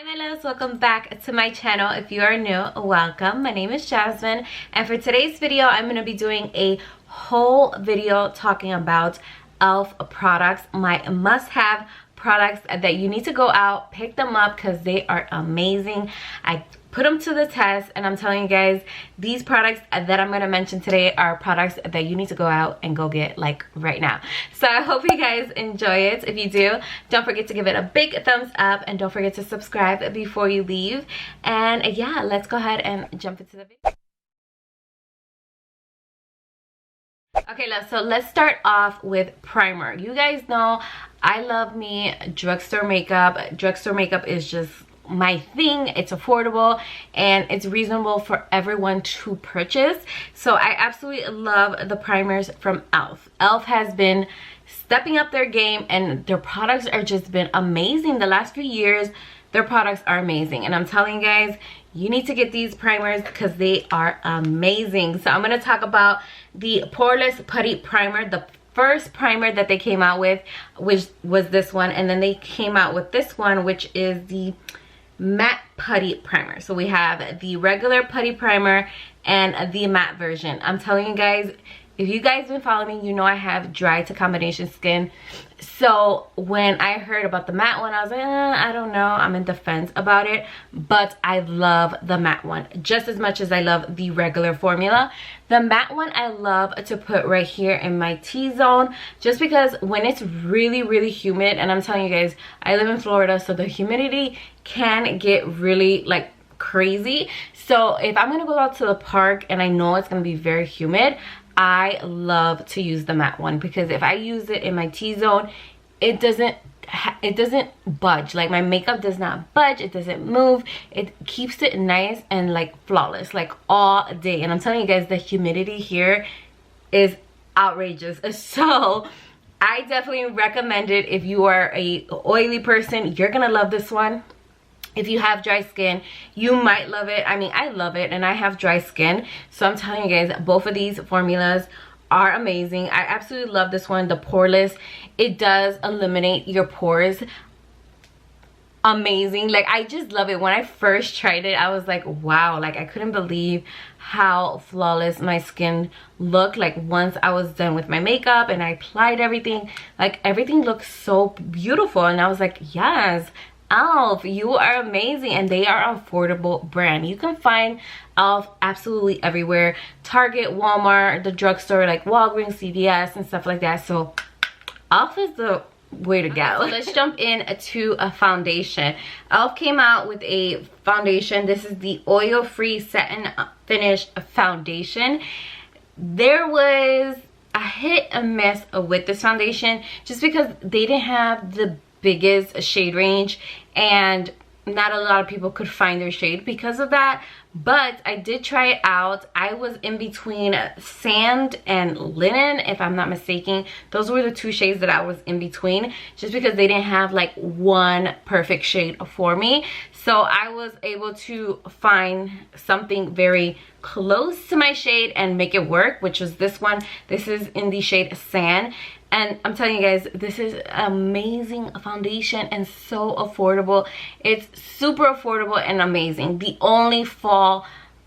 my loves, welcome back to my channel. If you are new, welcome. My name is Jasmine, and for today's video I'm going to be doing a whole video talking about e.l.f. products, my must-have products that you need to go out, pick them up because they are amazing. I put them to the test, and I'm telling you guys, these products that I'm going to mention today are products that you need to go out and go get like right now. So I hope you guys enjoy it. If you do, don't forget to give it a big thumbs up, and don't forget to subscribe before you leave. And yeah, let's go ahead and jump into the video. Okay, love, so let's start off with primer. You guys know I love me drugstore makeup. Drugstore makeup is just my thing. It's affordable and it's reasonable for everyone to purchase. So I absolutely love the primers from e.l.f. e.l.f. has been stepping up their game, and their products are just been amazing. The last few years, their products are amazing, and I'm telling you guys, you need to get these primers because they are amazing. So I'm going to talk about the Poreless Putty Primer, the first primer that they came out with, which was this one, and then they came out with this one, which is the matte putty primer. So we have the regular putty primer and the matte version. I'm telling you guys, if you guys been following me, you know I have dry to combination skin. So when I heard about the matte one, I was like, I don't know, I'm in the fence about it. But I love the matte one just as much as I love the regular formula. The matte one I love to put right here in my T-zone, just because when it's really humid, and I'm telling you guys, I live in Florida, so the humidity can get really like crazy. So if I'm gonna go out to the park and I know it's gonna be very humid, I love to use the matte one, because if I use it in my T-zone, it doesn't budge. Like, my makeup does not budge, it doesn't move, it keeps it nice and like flawless like all day. And I'm telling you guys, the humidity here is outrageous. So I definitely recommend it. If you are a oily person, you're gonna love this one. If you have dry skin, you might love it. I mean, I love it, and I have dry skin. So I'm telling you guys, both of these formulas are amazing. I absolutely love this one, the Poreless. It does eliminate your pores. Amazing. Like, I just love it. When I first tried it, I was like, wow. Like, I couldn't believe how flawless my skin looked. Like, once I was done with my makeup and I applied everything, like, everything looked so beautiful. And I was like, yes, e.l.f., you are amazing. And they are an affordable brand. You can find e.l.f. absolutely everywhere. Target, Walmart, the drugstore, like Walgreens, CVS, and stuff like that. So e.l.f. is the way to go. So let's jump into a foundation. e.l.f. came out with a foundation. This is the oil-free satin finish foundation. There was a hit and miss with this foundation, just because they didn't have the biggest shade range, and not a lot of people could find their shade because of that. But I did try it out. I was in between sand and linen, if I'm not mistaken. Those were the two shades that I was in between, just because they didn't have like one perfect shade for me. So I was able to find something very close to my shade and make it work, which was this one. This is in the shade Sand. And I'm telling you guys, this is amazing foundation and so affordable. It's super affordable and amazing. The only flaw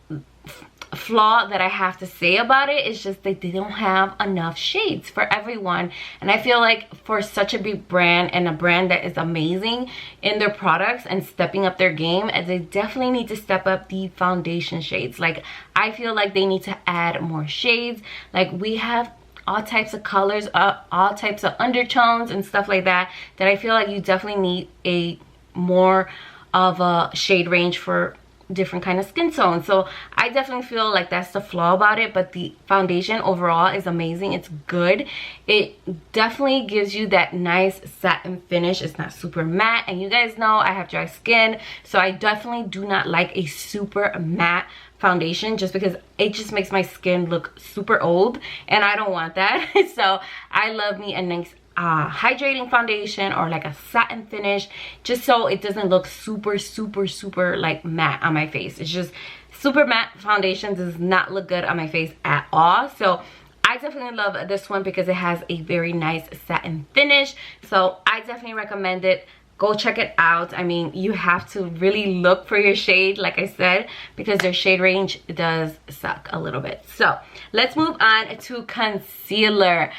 that I have to say about it is just that they don't have enough shades for everyone. And I feel like for such a big brand, and a brand that is amazing in their products and stepping up their game, they definitely need to step up the foundation shades. Like, I feel like they need to add more shades. Like, we have all types of colors, all types of undertones and stuff like that, that I feel like you definitely need a more of a shade range for different kind of skin tones. So I definitely feel like that's the flaw about it. But the foundation overall is amazing. It's good. It definitely gives you that nice satin finish. It's not super matte, and you guys know I have dry skin, so I definitely do not like a super matte foundation, just because it just makes my skin look super old, and I don't want that. So I love me a nice hydrating foundation, or like a satin finish, just so it doesn't look super like matte on my face. It's just super matte foundation does not look good on my face at all. So I definitely love this one because it has a very nice satin finish. So I definitely recommend it. go check it out. I mean, you have to really look for your shade, like I said, because their shade range does suck a little bit. So let's move on to concealer.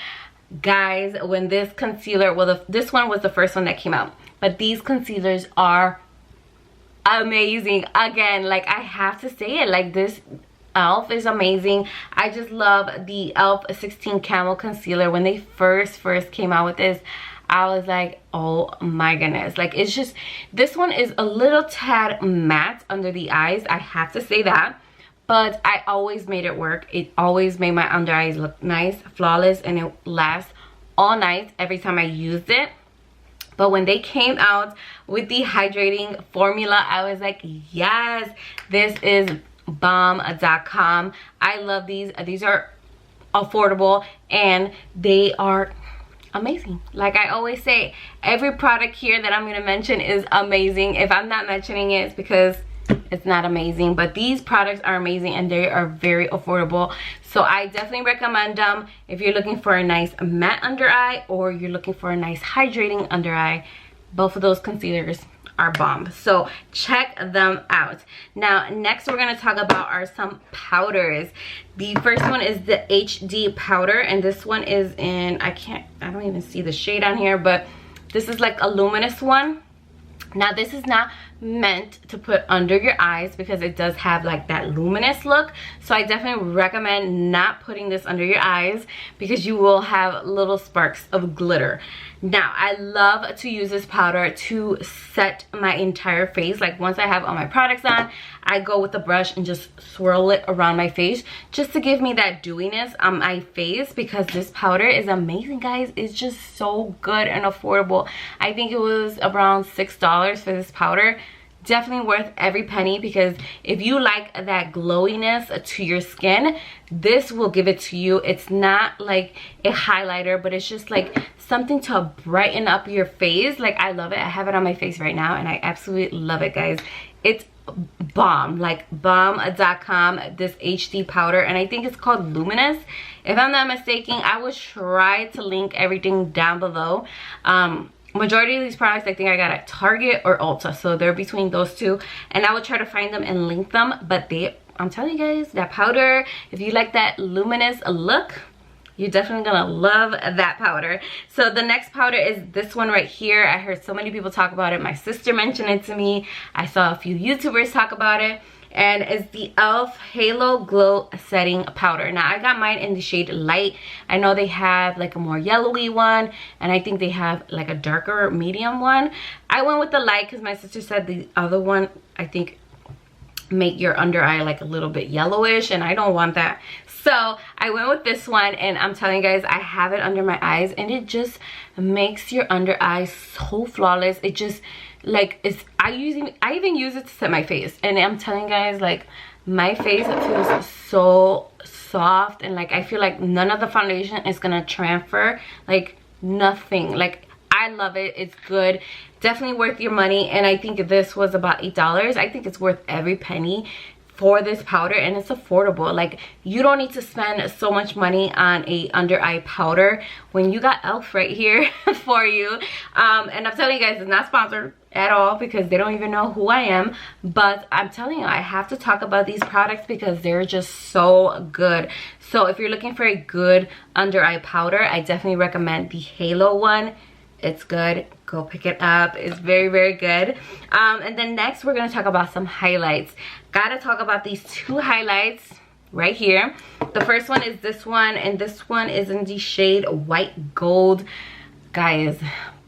Guys, when this concealer, well, this one was the first one that came out, but these concealers are amazing. Again, like, I have to say it, like, this e.l.f. is amazing. I just love the e.l.f. 16 Camel Concealer. When they first came out with this, I was like, oh my goodness. Like, it's just, this one is a little tad matte under the eyes, I have to say that, but I always made it work. It always made my under eyes look nice, flawless, and it lasts all night every time I used it. But when they came out with the hydrating formula, I was like, yes, this is bomb.com. I love these. These are affordable and they are amazing. Like I always say, every product here that I'm going to mention is amazing. If I'm not mentioning it, it's because it's not amazing, but these products are amazing and they are very affordable. So I definitely recommend them if you're looking for a nice matte under eye or you're looking for a nice hydrating under eye. Both of those concealers are bomb, so check them out. Now next we're going to talk about are some powders. The first one is the HD powder, and this one is in, I don't even see the shade on here, but this is like a luminous one. Now this is not meant to put under your eyes because it does have like that luminous look, so I definitely recommend not putting this under your eyes because you will have little sparks of glitter. Now I love to use this powder to set my entire face. Like once I have all my products on, I go with the brush and just swirl it around my face just to give me that dewiness on my face, because this powder is amazing, guys. It's just so good and affordable. I think it was around $6 for this powder. Definitely worth every penny, because if you like that glowiness to your skin, this will give it to you. It's not like a highlighter, but it's just like something to brighten up your face. Like I love it. I have it on my face right now and I absolutely love it, guys. It's bomb, like bomb.com, this HD powder, and I think it's called Luminous if I'm not mistaken. I will try to link everything down below. Majority of these products I think I got at Target or Ulta, so they're between those two, and I will try to find them and link them. But I'm telling you guys, that powder, if you like that luminous look, you're definitely gonna love that powder. So the next powder is this one right here. I heard so many people talk about it. My sister mentioned it to me. I saw a few YouTubers talk about it, and it's the e.l.f. Halo Glow Setting Powder. Now I got mine in the shade Light. I know they have like a more yellowy one, and I think they have like a darker medium one. I went with the light because my sister said the other one, I think, make your under eye like a little bit yellowish, and I don't want that. So I went with this one, and I'm telling you guys, I have it under my eyes and it just makes your under eye so flawless. It just like, it's, I even use it to set my face, and I'm telling you guys, like my face feels so soft, and like I feel like none of the foundation is gonna transfer, like nothing. Like I love it. It's good, definitely worth your money, and I think this was about $8. I think it's worth every penny for this powder, and it's affordable. Like you don't need to spend so much money on a under eye powder when you got e.l.f. right here for you. And I'm telling you guys, it's not sponsored at all because they don't even know who I am, but I'm telling you, I have to talk about these products because they're just so good. So if you're looking for a good under eye powder, I definitely recommend the Halo one. It's good. Go pick it up. It's very, very good. And then next we're going to talk about some highlights. Gotta talk about these two highlights right here. The first one is this one, and this one is in the shade White Gold. Guys,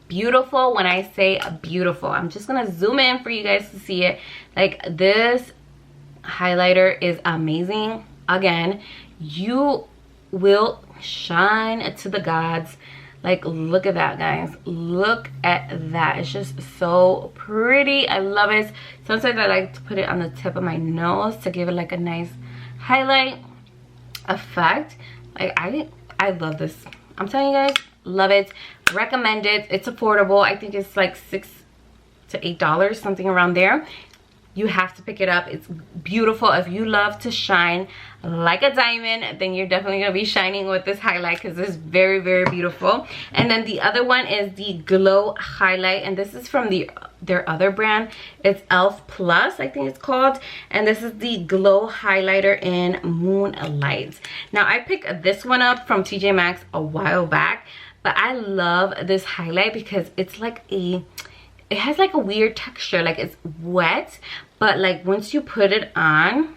beautiful. When I say beautiful, I'm just going to zoom in for you guys to see it. Like this highlighter is amazing. Again, you will shine to the gods. Like look at that, guys. Look at that. It's just so pretty. I love it. Sometimes I like to put it on the tip of my nose to give it like a nice highlight effect. Like I love this. I'm telling you guys, love it. Recommend it. It's affordable. I think it's like $6 to $8, something around there. you have to pick it up. It's beautiful. If you love to shine like a diamond, then you're definitely gonna be shining with this highlight because it's very, very beautiful. And then the other one is the Glow Highlight, and this is from their other brand. It's Elf Plus, I think it's called, and this is the Glow Highlighter in Moonlight. Now I picked this one up from TJ Maxx a while back, but I love this highlight because it's like it has like a weird texture, like it's wet, but like once you put it on,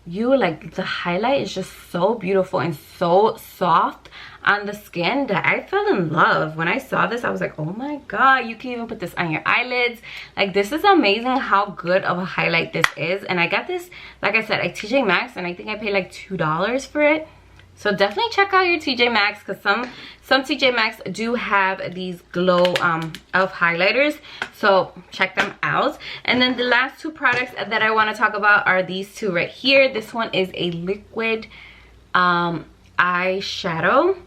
you like, the highlight is just so beautiful and so soft on the skin that I fell in love. When I saw this, I was like, oh my god, you can even put this on your eyelids. Like, this is amazing how good of a highlight this is. And I got this, like I said, at TJ Maxx, and I think I paid like $2 for it. So definitely check out your TJ Maxx, because some TJ Maxx do have these glow elf highlighters, so check them out. And then the last two products that I want to talk about are these two right here. This one is a liquid eyeshadow.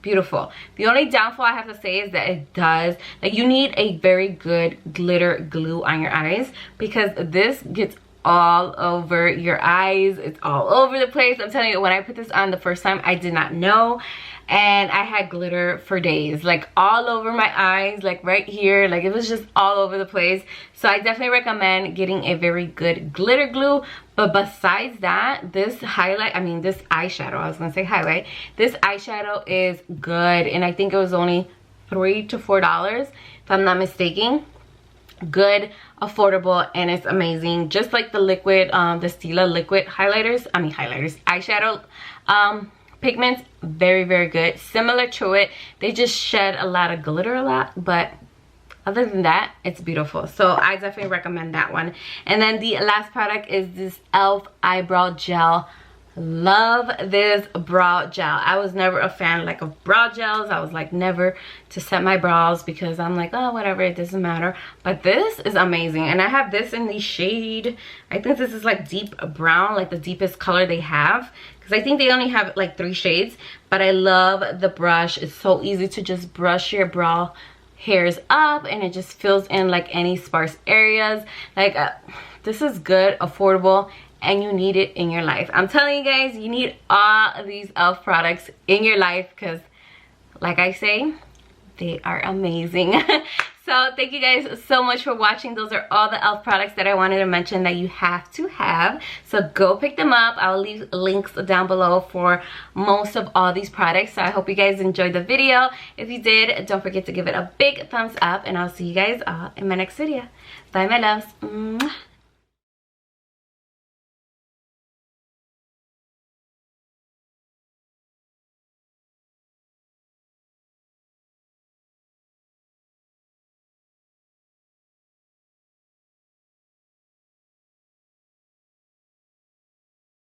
Beautiful. The only downfall I have to say is that it does, like, you need a very good glitter glue on your eyes, because this gets all over your eyes. It's all over the place. I'm telling you, when I put this on the first time, I did not know, and I had glitter for days, like all over my eyes, like right here, like it was just all over the place. So I definitely recommend getting a very good glitter glue. But besides that, this highlight, I mean this eyeshadow, I was gonna say highlight, this eyeshadow is good, and I think it was only $3 to $4 if I'm not mistaken. Good, affordable, and it's amazing. Just like the liquid, the Stila liquid eyeshadow pigments, very, very good. Similar to it, they just shed a lot of glitter a lot, but other than that, it's beautiful. So I definitely recommend that one. And then the last product is this e.l.f. eyebrow gel. Love this brow gel. I was never a fan like of brow gels. I was like never to set my brows, because I'm like, oh whatever, it doesn't matter. But this is amazing, and I have this in the shade, I think this is like deep brown, like the deepest color they have, because I think they only have like 3 shades. But I love the brush. It's so easy to just brush your brow hairs up, and it just fills in like any sparse areas. Like this is good, affordable, and you need it in your life. I'm telling you guys, you need all of these e.l.f. products in your life, because like I say, they are amazing. So thank you guys so much for watching. Those are all the e.l.f. products that I wanted to mention that you have to have. So go pick them up. I'll leave links down below for most of all these products. So I hope you guys enjoyed the video. If you did, don't forget to give it a big thumbs up, and I'll see you guys in my next video. Bye, my loves. Mwah.